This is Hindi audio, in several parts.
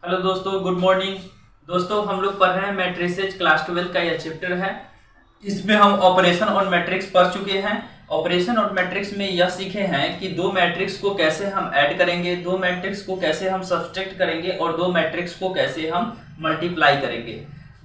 हेलो दोस्तों, गुड मॉर्निंग। दोस्तों, हम लोग पढ़ रहे हैं मैट्रिसेज क्लास 12 का यह चैप्टर है। इसमें हम ऑपरेशन और मैट्रिक्स पढ़ चुके हैं। ऑपरेशन और मैट्रिक्स में यह सीखे हैं कि दो मैट्रिक्स को कैसे हम ऐड करेंगे, दो मैट्रिक्स को कैसे हम सब्सट्रैक्ट करेंगे और दो मैट्रिक्स को कैसे हम मल्टीप्लाई करेंगे।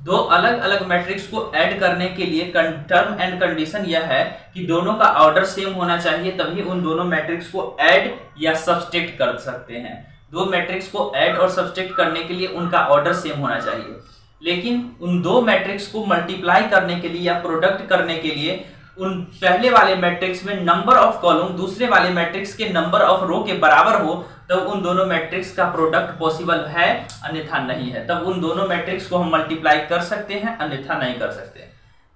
दो अलग अलग मैट्रिक्स को ऐड करने के लिए टर्म एंड कंडीशन यह है कि दोनों का ऑर्डर सेम होना चाहिए, तभी उन दोनों मैट्रिक्स को ऐड या सब्सट्रैक्ट कर सकते हैं। दो मैट्रिक्स को ऐड और सब्सट्रैक्ट करने के लिए उनका ऑर्डर सेम होना चाहिए, लेकिन उन दो मैट्रिक्स को मल्टीप्लाई करने के लिए या प्रोडक्ट करने के लिए उन पहले वाले मैट्रिक्स में नंबर ऑफ कॉलम दूसरे वाले मैट्रिक्स के नंबर ऑफ रो के बराबर हो, तब उन दोनों मैट्रिक्स का प्रोडक्ट पॉसिबल है, अन्यथा नहीं है। तब उन दोनों मैट्रिक्स को हम मल्टीप्लाई कर सकते हैं, अन्यथा नहीं कर सकते।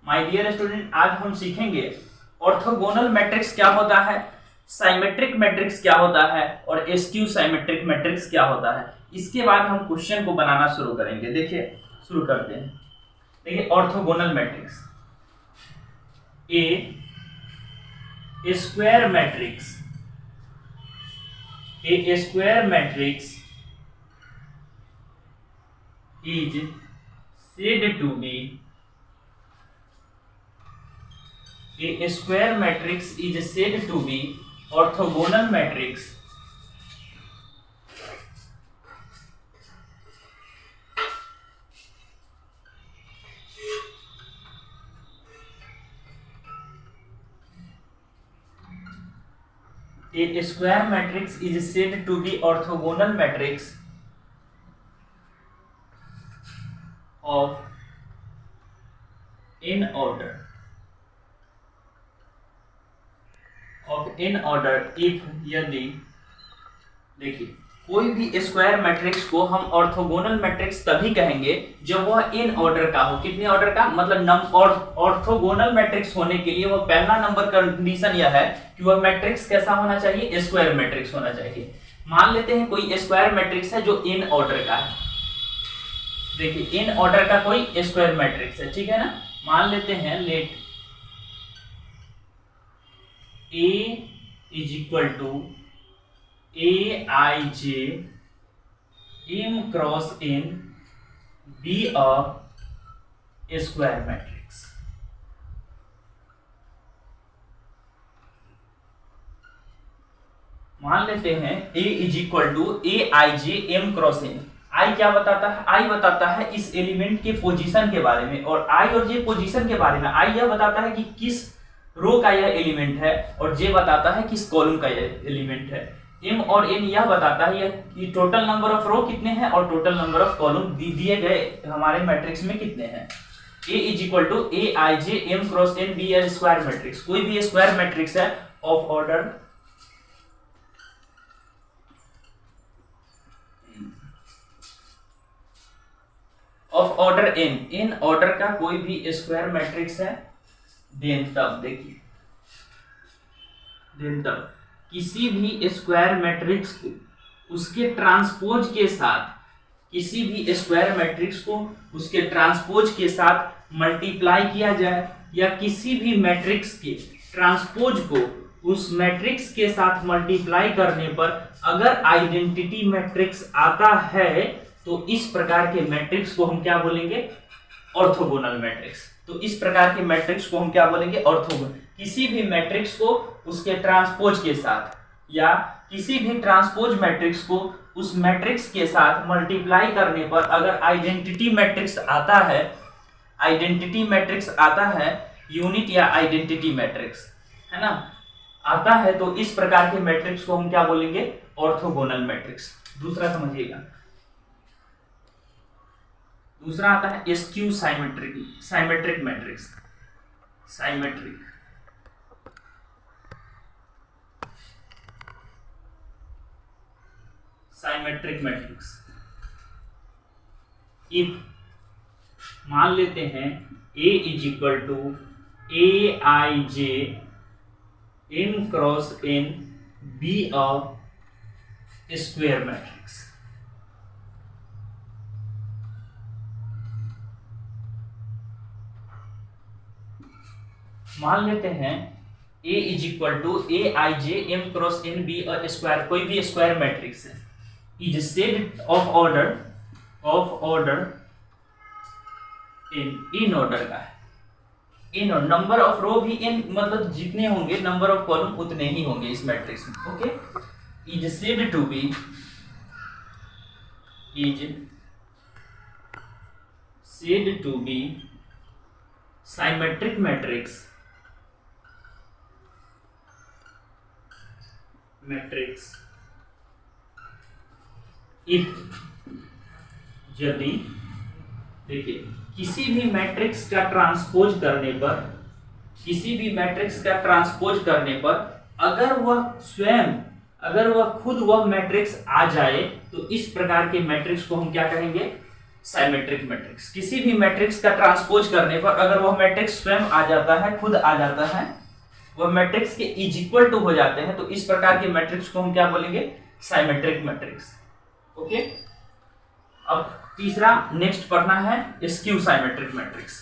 माय डियर स्टूडेंट, आज हम सीखेंगे ऑर्थोगोनल मैट्रिक्स क्या होता है, साइमेट्रिक मैट्रिक्स क्या होता है और स्क्यू साइमेट्रिक मैट्रिक्स क्या होता है। इसके बाद हम क्वेश्चन को बनाना शुरू करेंगे। देखिए, शुरू करते हैं। देखिए, orthogonal matrix, A square matrix, A square matrix is said to be, a square matrix is said to be orthogonal matrix a square matrix is said to be orthogonal matrix of n order if यदि, देखिए, कोई भी स्क्वायर मैट्रिक्स को हम ऑर्थोगोनल मैट्रिक्स तभी कहेंगे जब वह इन ऑर्डर का हो। कितने ऑर्डर का मतलब ऑर्थोगोनल मैट्रिक्स होने के लिए वह पहला नंबर कंडीशन यह है कि वह मैट्रिक्स कैसा होना चाहिए, स्क्वायर मैट्रिक्स होना चाहिए। मान लेते हैं कोई स्क्वायर मैट्रिक्स है जो इन ऑर्डर का है। देखिए, इन ऑर्डर का कोई स्क्वायर मैट्रिक्स है, ठीक है ना। मान लेते हैं let A is equal to Aij m cross n be a square matrix. मान लेते हैं A is equal to Aij m cross n। I क्या बताता है? आई बताता है इस एलिमेंट के पोजीशन के बारे में, और आई और जे पोजीशन के बारे में। आई यह बताता है कि किस रो का यह एलिमेंट है, और जे बताता है किस कॉलम का यह एलिमेंट है। m और n यह बताता है कि टोटल नंबर ऑफ रो कितने हैं और टोटल नंबर ऑफ कॉलम दिए गए हमारे मैट्रिक्स में कितने हैं। A is equal to Aij m cross n be a square matrix. कोई भी स्क्वायर मैट्रिक्स है ऑफ ऑर्डर n ऑर्डर का कोई भी स्क्वायर मैट्रिक्स है, देन तब देखिए, देन तब किसी भी स्क्वायर मैट्रिक्स को उसके ट्रांसपोज के साथ, किसी भी स्क्वायर मैट्रिक्स को उसके ट्रांसपोज के साथ मल्टीप्लाई किया जाए, या किसी भी मैट्रिक्स के ट्रांसपोज को उस मैट्रिक्स के साथ मल्टीप्लाई करने पर अगर आइडेंटिटी मैट्रिक्स आता है, तो इस प्रकार के मैट्रिक्स को हम क्या बोलेंगे? Orthogonal matrix. तो इस प्रकार के मैट्रिक्स को हम क्या बोलेंगे? ऑर्थोगोनल। किसी भी मैट्रिक्स को उसके ट्रांसपोज के साथ, या किसी भी ट्रांसपोज मैट्रिक्स को उस मैट्रिक्स के साथ मल्टीप्लाई करने पर अगर आइडेंटिटी मैट्रिक्स आता है, आइडेंटिटी मैट्रिक्स आता है, यूनिट या आइडेंटिटी मैट्रिक्स है ना, आता है, तो इस प्रकार के मैट्रिक्स को हम क्या बोलेंगे? Orthogonal matrix. दूसरा समझिएगा, दूसरा आता है skew symmetric matrix. Symmetric matrix if मान लेते हैं A is equal to Aij m cross n be a square matrix. मान लेते हैं A is equal to Aij m cross n be a square, कोई भी स्क्वायर मैट्रिक्स है, is set of order of order in order का है। इन नंबर ऑफ रो भी इन मतलब जितने होंगे नंबर ऑफ कॉलम उतने ही होंगे इस मैट्रिक्स में। Okay, is said to be symmetric matrix if यदि देखिए किसी भी मैट्रिक्स का ट्रांसपोज करने पर अगर वह खुद वह मैट्रिक्स आ जाए तो इस प्रकार के मैट्रिक्स को हम क्या कहेंगे? Symmetric matrix. किसी भी मैट्रिक्स का ट्रांसपोज करने पर अगर वह मैट्रिक्स स्वयं आ जाता है, खुद आ जाता है, वह मैट्रिक्स के इज इक्वल टू हो जाते हैं, तो इस प्रकार के मैट्रिक्स को हम क्या बोलेंगे? Symmetric matrix. ओके, अब तीसरा नेक्स्ट पढ़ना है स्क्यू साइमेट्रिक मैट्रिक्स।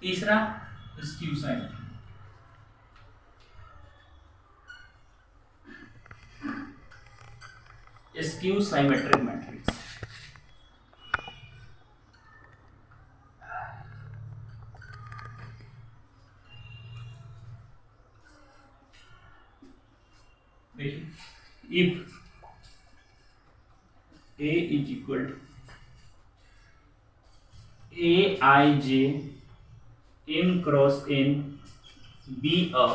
तीसरा skew symmetric, skew symmetric matrix. देखिए if A is equal to Aij m cross n be a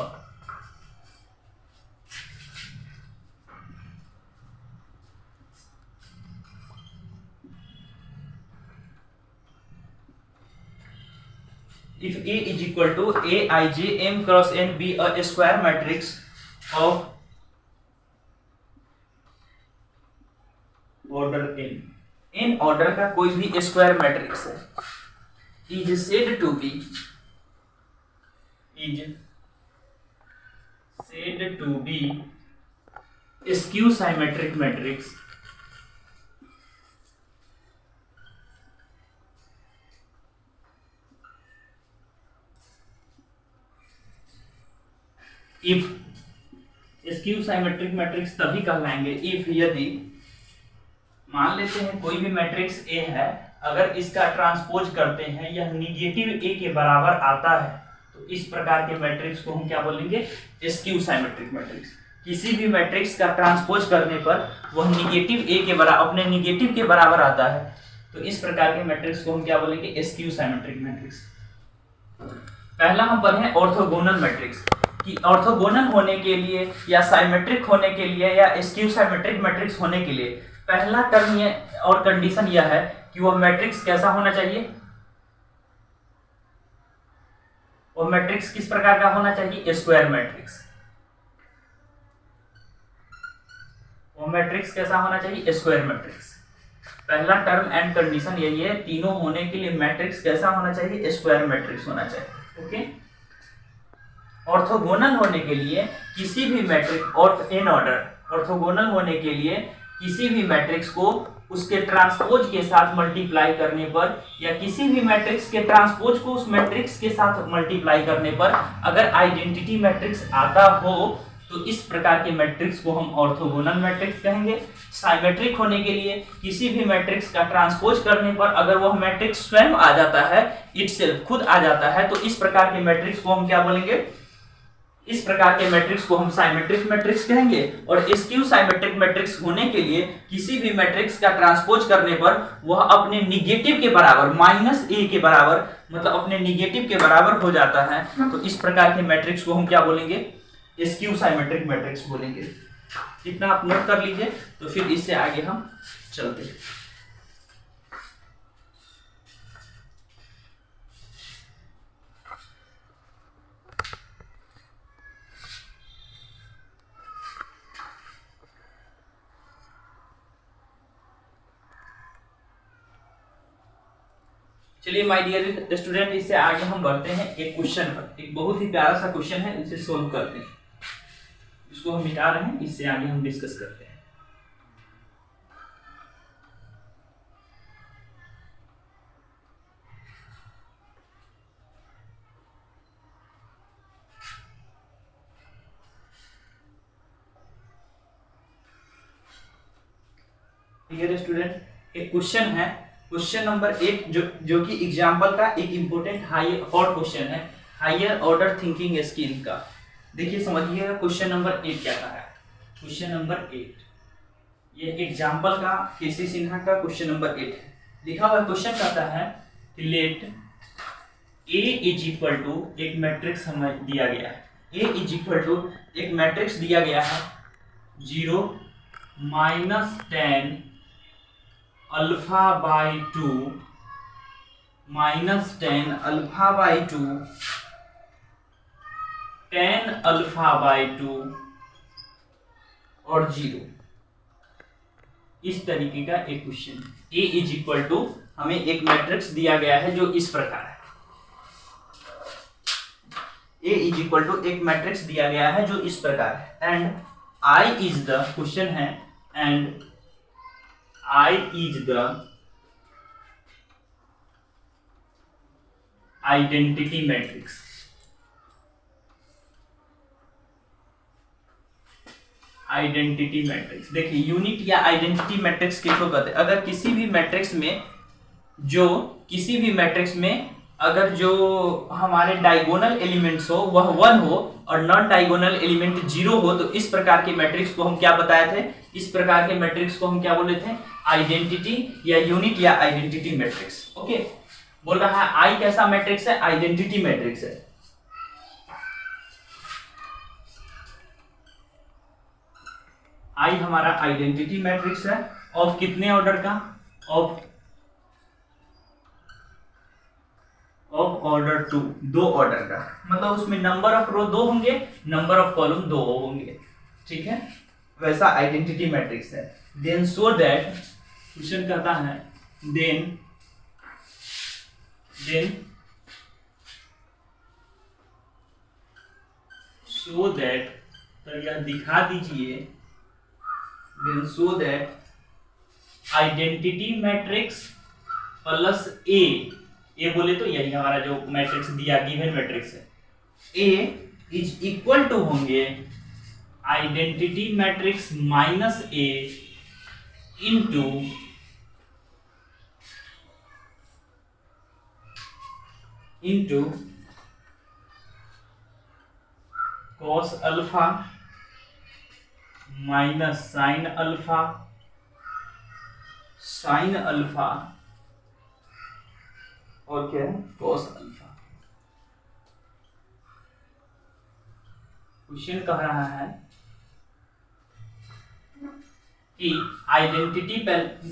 if A is equal to Aij m cross n be a square matrix of order n order का कोई भी स्क्वायर मैट्रिक्स है, is said to be skew symmetric matrix if skew symmetric matrix तभी कहलाएंगे इफ यदि मान लेते हैं कोई भी मैट्रिक्स A है, अगर इसका ट्रांसपोज करते हैं यह निगेटिव A के बराबर आता है तो इस प्रकार के मैट्रिक्स को हम क्या बोलेंगे? Skew symmetric matrix. किसी भी मैट्रिक्स का ट्रांसपोज करने पर वह निगेटिव A के बराबर अपने निगेटिव के बराबर आता है तो इस प्रकार के मैट्रिक्स को हम क्या बोलेंगे? Skew symmetric matrix. पहला हम पढ़े ऑर्थोगोनल मैट्रिक्स कि ऑर्थोगोनल होने के लिए या साइमेट्रिक होने के लिए या स्क्यू साइमेट्रिक मैट्रिक्स होने के लिए पहला टर्म ये और कंडीशन यह है कि वह मैट्रिक्स कैसा होना चाहिए? वह मैट्रिक्स किस प्रकार का होना चाहिए? Square matrix. वह मैट्रिक्स कैसा होना चाहिए? Square matrix. पहला टर्म एंड कंडीशन यही है, तीनों होने के लिए मैट्रिक्स कैसा होना चाहिए? स्क्वायर मैट्रिक्स होना चाहिए। ओके, ऑर्थोगोनल होने के लिए किसी भी मैट्रिक्स और इन ऑर्डर ऑर्थोगोनल होने के लिए किसी भी मैट्रिक्स को उसके ट्रांसपोज के साथ मल्टीप्लाई करने पर या किसी भी मैट्रिक्स के ट्रांसपोज को उस मैट्रिक्स के साथ मल्टीप्लाई करने पर अगर आइडेंटिटी मैट्रिक्स आता हो तो इस प्रकार के मैट्रिक्स को हम ऑर्थोगोनल मैट्रिक्स कहेंगे। साइमेट्रिक होने के लिए किसी भी मैट्रिक्स का ट्रांसपोज करने पर अगर वह मैट्रिक्स स्वयं आ जाता है, इटसेल्फ खुद आ जाता है, तो इस प्रकार के मैट्रिक्स को हम क्या बोलेंगे? इस प्रकार के मैट्रिक्स को हम साइमेट्रिक मैट्रिक्स कहेंगे। और स्क्यू साइमेट्रिक मैट्रिक्स होने के लिए किसी भी मैट्रिक्स का ट्रांसपोज करने पर वह अपने निगेटिव के बराबर -a के बराबर मतलब अपने निगेटिव के बराबर हो जाता है, तो इस प्रकार के मैट्रिक्स को हम क्या बोलेंगे? स्क्यू साइमेट्रिक मैट्रिक्स बोलेंगे। इतना आप नोट कर लीजिए, तो फिर इससे आगे हम चलते हैं। चलिए माय डियर स्टूडेंट, इससे आगे हम बढ़ते हैं एक क्वेश्चन पर। एक बहुत ही प्यारा सा क्वेश्चन है, इसे सोल्व करते हैं। इसको हम मिटा रहे हैं, इससे आगे हम डिस्कस करते हैं। डियर स्टूडेंट, एक क्वेश्चन है, क्वेश्चन नंबर 8, जो कि एग्जाम्पल का एक इम्पोर्टेंट हाई हॉट क्वेश्चन है, हायर ऑर्डर थिंकिंग स्किल का। देखिए समझिए क्वेश्चन नंबर 8 क्या कहा है। क्वेश्चन नंबर 8 ये एग्जाम्पल का केसी सिन्हा का क्वेश्चन नंबर 8 है। लिखा हुआ क्वेश्चन कहता है कि let A is equal to, एक मैट्रिक्स हमें दिया गया है, ए इज इक्वल टू एक मैट्रिक्स दिया गया है 0 -10 alpha by 2 -10 alpha by 2 10 alpha by 2 और 0। इस तरीके का एक question. A is equal to हमें एक मैट्रिक्स दिया गया है जो इस प्रकार है। ए इज इक्वल टू एक मैट्रिक्स दिया गया है जो इस प्रकार है, and I is the, question है, and I is the identity matrix. Identity matrix, देखिए यूनिट या आइडेंटिटी मैट्रिक्स किसको कहते हैं? अगर किसी भी मैट्रिक्स में अगर जो हमारे डायगोनल एलिमेंट्स हो वह 1 हो और नॉन डायगोनल एलिमेंट 0 हो, तो इस प्रकार के मैट्रिक्स को हम क्या बताए थे? इस प्रकार के मैट्रिक्स को हम क्या बोले थे? आइडेंटिटी या यूनिट या आइडेंटिटी मैट्रिक्स। ओके, बोल रहा है आई कैसा मैट्रिक्स है? आइडेंटिटी मैट्रिक्स है। आई हमारा आइडेंटिटी मैट्रिक्स है। ऑफ कितने ऑर्डर का? ऑफ ऑर्डर 2, 2 ऑर्डर का, मतलब उसमें नंबर ऑफ रो 2 होंगे, नंबर ऑफ कॉलम 2 होंगे। ठीक है, वैसा आइडेंटिटी मैट्रिक्स है। देन सो दैट, क्वेश्चन कहता है देन सो दैट, तो यह दिखा दीजिए, then show that identity matrix plus A बोले तो यही हमारा जो मैट्रिक्स दिया गिवन मैट्रिक्स है, ए इज इक्वल टू होंगे identity matrix minus A into cos alpha minus sine alpha और क्या है? Cos alpha. क्वेश्चन कह रहा है कि आइडेंटिटी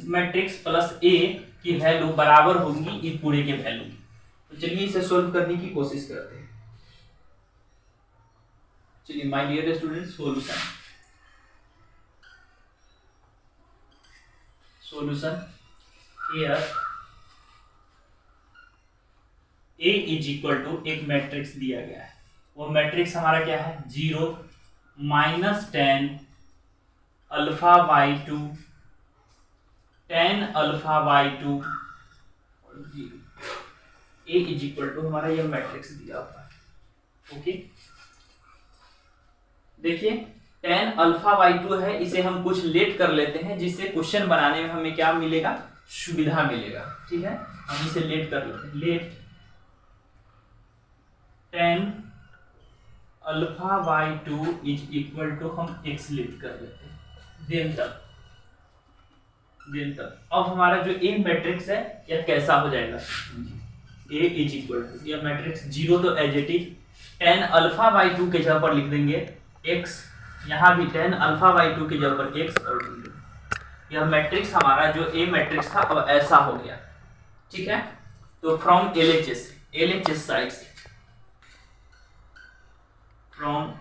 मैट्रिक्स प्लस ए की वैल्यू बराबर होगी इस पूरे के वैल्यू। तो चलिए इसे सोल्व करने की कोशिश करते हैं। चलिए my dear student, solution here A is equal to एक मैट्रिक्स दिया गया है, वो मैट्रिक्स हमारा क्या है? 0 -10 अल्फा बाई 2 10 अल्फा बाई 2 और 0। ए इज इक्वल टू हमारा यह मैट्रिक्स दिया हुआ है। ओके, देखिए 10 अल्फा बाई 2 है, इसे हम कुछ लेट कर लेते हैं जिससे क्वेश्चन बनाने में हमें क्या मिलेगा? सुविधा मिलेगा। ठीक है, हम इसे लेट कर लेते हैं। Let 10 alpha by 2 is equal to, हम एक्स लेट कर लेते हैं। देन तक अब हमारा जो ए मैट्रिक्स है यह कैसा हो जाएगा? ए इज इक्वल टू, यह मैट्रिक्स 0 तो as it is, 10 alpha by 2 के जगह पर लिख देंगे x, यहाँ भी 10 अल्फा बाई 2 की जगह पर x और 0। यह मैट्रिक्स हमारा जो ए मैट्रिक्स था अब ऐसा हो गया। ठीक है, तो फ्रॉम एलएचएस साइड से, फ्रॉम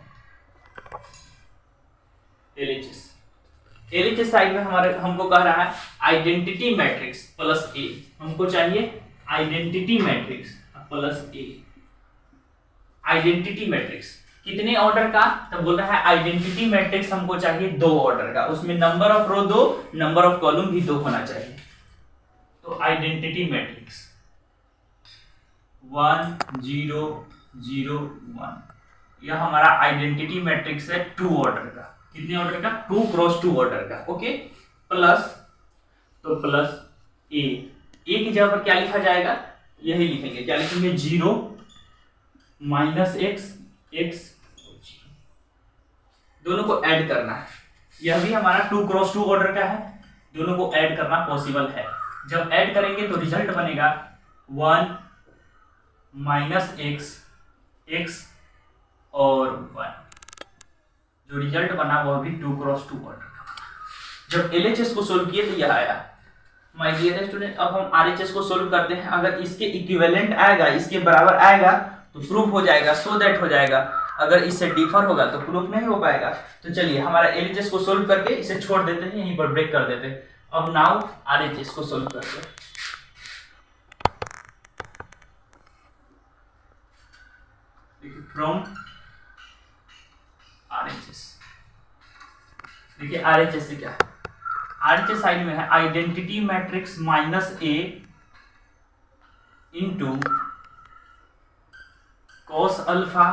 एलएचएस साइड में हमको कह रहा है आइडेंटिटी मैट्रिक्स प्लस ए, हमको चाहिए आइडेंटिटी मैट्रिक्स प्लस ए। आइडेंटिटी मैट्रिक्स कितने ऑर्डर का? तो बोल रहा है आइडेंटिटी मैट्रिक्स हमको चाहिए 2 ऑर्डर का, उसमें number of row 2, number of column भी 2 होना चाहिए। तो आइडेंटिटी मैट्रिक्स 1 0 0 1, यह हमारा आइडेंटिटी मैट्रिक्स है 2 ऑर्डर का। कितने ऑर्डर का? 2 क्रॉस 2 ऑर्डर का। ओके, प्लस तो प्लस ए की जगह पर क्या लिखा जाएगा, यही लिखेंगे, क्या लिखेंगे, 0 माइनस एक्स, दोनों को ऐड करना है। यह भी हमारा 2x2 ऑर्डर का है, दोनों को ऐड करना पॉसिबल है। जब ऐड करेंगे तो रिजल्ट बनेगा 1 माइनस एक्स और 1। जो रिजल्ट बना वह भी 2x2 ऑर्डर का बना। जब LHS को सोल्व किए तो यह आया। माय डियर स्टूडेंट, अब हम RHS को सोल्व करते हैं। अगर इसके इक्विवेलेंट आएगा, इसके बराबर आएगा तो प्रूफ हो जाएगा, सो दैट हो जाएगा। अगर इससे डिफर होगा तो प्रूफ नहीं हो पाएगा। तो चलिए हमारा LHS को सोल्व करके इसे छोड़ देते हैं, यहीं पर ब्रेक कर देते हैं। अब नाउ RHS को सोल्व करते हैं। फ्रॉम RHS, देखिए RHS से क्या है, RHS साइड में है identity matrix minus A into cos alpha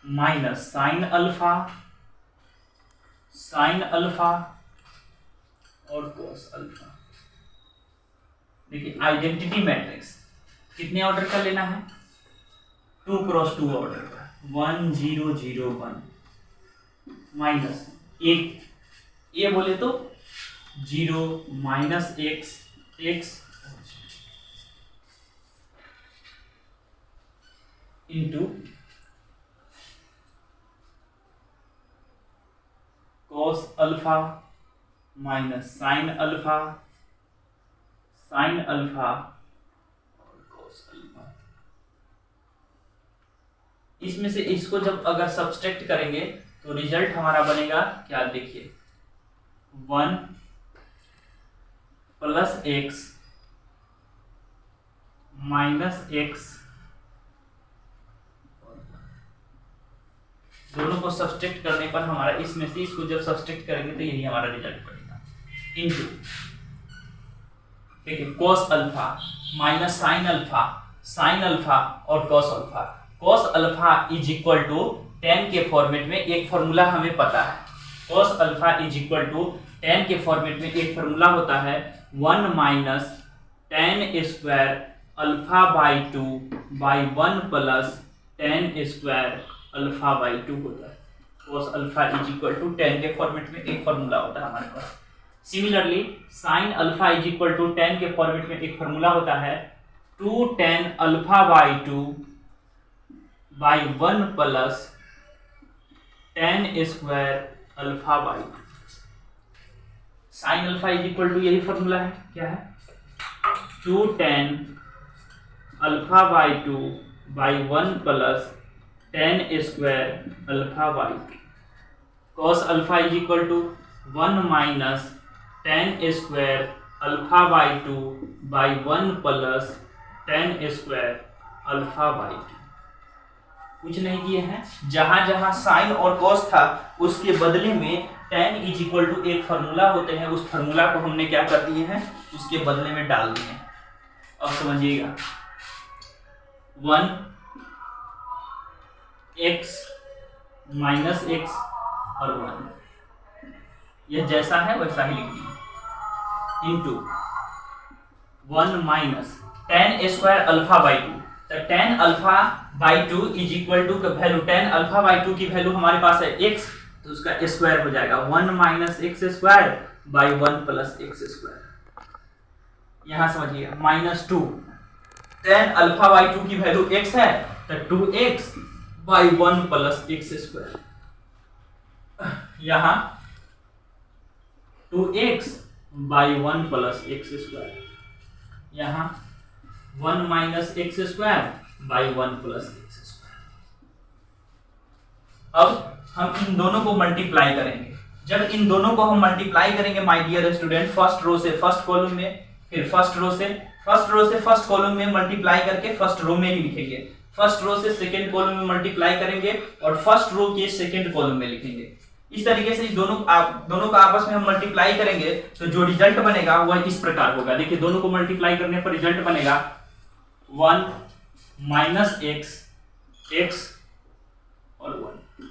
minus sine alpha और कॉस अल्फा। देखिए आइडेंटिटी मैट्रिक्स कितने ऑर्डर का लेना है, 2x2 ऑर्डर का, 1 0 0 1 माइनस ए बोले तो 0 minus x into cos alpha minus sine alpha और कॉस अल्फा। इसमें से इसको जब अगर सब्सट्रैक्ट करेंगे तो रिजल्ट हमारा बनेगा क्या, देखिए 1 प्लस एक्स माइनस एक्स, दोनों को सब्सट्रैक्ट करने पर हमारा इसमें से इसको जब सब्सट्रैक्ट करेंगे तो यही हमारा रिजल्ट बनेगा। इनटू देखिए cos alpha minus sine alpha और cos alpha. Cos alpha is equal to tan के फॉर्मेट में एक फॉर्मूला हमें पता है। Cos alpha is equal to tan के फॉर्मेट में एक फॉर्मूला होता है 1 minus tan square alpha by 2 by 1 plus tan square alpha by 2 होता है। cos alpha is equal to tan के फॉर्मेट में एक फॉर्मूला होता है हमारे पास। Similarly sine alpha is equal to tan के फॉर्मेट में एक फॉर्मूला होता है 2 tan alpha by 2 by 1 plus tan square alpha by 2। Sine alpha is equal to यही फॉर्मूला है, क्या है, 2 tan alpha by 2 by 1 plus tan square alpha by 2। cos alpha is equal to 1 minus tan square alpha by 2 by 1 plus tan square alpha by 2। कुछ नहीं किए हैं, जहां जहां साइन और कॉस था उसके बदले में tan इज इक्वल टू एक फार्मूला होते हैं, उस फार्मूला को हमने क्या कर दिए हैं, उसके बदले में डाल दिए। अब समझिएगा 1 x माइनस एक्स और 1, यह जैसा है वैसा ही लिख दिए, into 1 minus tan square alpha by 2। तो tan alpha by 2 is equal to value, tan alpha by 2 की वैल्यू हमारे पास है x, तो उसका स्क्वायर हो जाएगा 1 minus x square by 1 plus x square. यहां समझिए -2 tan अल्फा बाई 2 की वैल्यू x है, तो 2x by 1 plus x square. यहां 2x by 1 plus x square, यहां 1 minus x square by 1 plus x square. अब हम इन दोनों को मल्टीप्लाई करेंगे। जब इन दोनों को हम मल्टीप्लाई करेंगे my dear student, first row से फर्स्ट कॉलम में, फिर फर्स्ट रो से फर्स्ट कॉलम में मल्टीप्लाई करके फर्स्ट रो में ही लिखेंगे, फर्स्ट रो से सेकंड कॉलम में मल्टीप्लाई करेंगे और फर्स्ट रो के सेकंड कॉलम में लिखेंगे। इस तरीके से दोनों का आपस में हम मल्टीप्लाई करेंगे तो जो रिजल्ट बनेगा वह इस प्रकार होगा। देखिए दोनों को मल्टीप्लाई करने पर रिजल्ट बनेगा 1 माइनस एक्स और 1,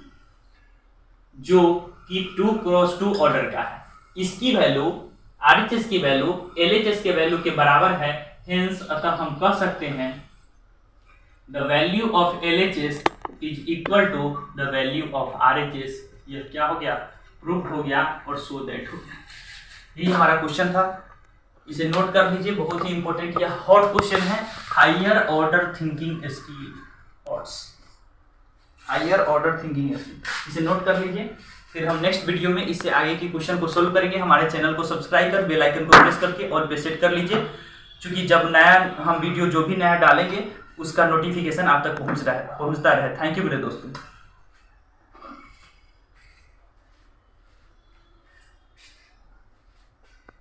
जो कि 2x2 ऑर्डर का है। इसकी वैल्यू RHS की वैल्यू LHS के वैल्यू के बराबर है, हेंस अतः हम कह सकते हैं the value of LHS is equal to the value of RHS। ये क्या हो गया, प्रूफ हो गया और सो दैट हो गया। यही हमारा क्वेश्चन था, इसे नोट कर लीजिए, बहुत ही इंपॉर्टेंट यह हॉट क्वेश्चन है। Higher order thinking skill, higher order thinking skill, इसे नोट कर लीजिए। फिर हम नेक्स्ट वीडियो में इससे आगे की क्वेश्चन को सोल्व करेंगे। हमारे चैनल को सब्सक्राइब कर बेल आइकन को प्रेस करके और पे सेट कर लीजिए, क्योंकि जब नया हम वीडियो जो भी नया डालेंगे उसका नोटिफिकेशन आप तक पहुंचता रहे। थैंक यू मेरे दोस्तों।